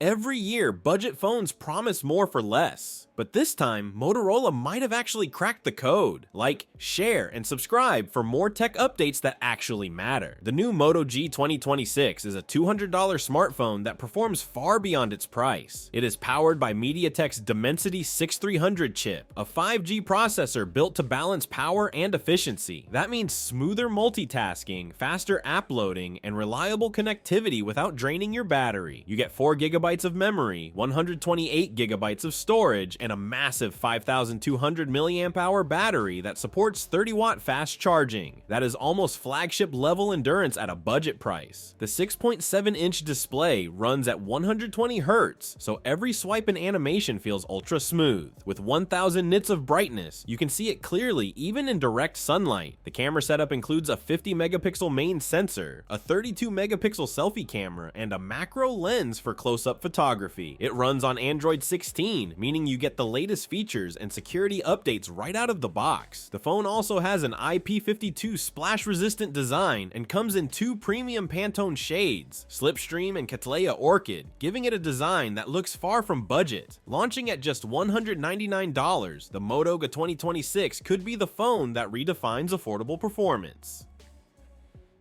Every year, budget phones promise more for less. But this time, Motorola might have actually cracked the code. Like, share, and subscribe for more tech updates that actually matter. The new Moto G 2026 is a $200 smartphone that performs far beyond its price. It is powered by MediaTek's Dimensity 6300 chip, a 5G processor built to balance power and efficiency. That means smoother multitasking, faster app loading, and reliable connectivity without draining your battery. You get 4 GB of memory, 128 GB of storage, and a massive 5200 mAh battery that supports 30-watt fast charging. That is almost flagship level endurance at a budget price. The 6.7-inch display runs at 120 Hz, so every swipe and animation feels ultra smooth. With 1000 nits of brightness, you can see it clearly even in direct sunlight. The camera setup includes a 50-megapixel main sensor, a 32-megapixel selfie camera, and a macro lens for close-up photography. It runs on Android 16, meaning you get the latest features and security updates right out of the box. The phone also has an IP52 splash-resistant design and comes in two premium Pantone shades, Slipstream and Cattleya Orchid, giving it a design that looks far from budget. Launching at just $199, the Moto G 2026 could be the phone that redefines affordable performance.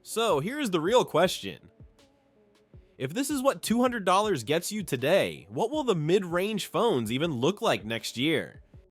So here's the real question. If this is what $200 gets you today, what will the mid-range phones even look like next year?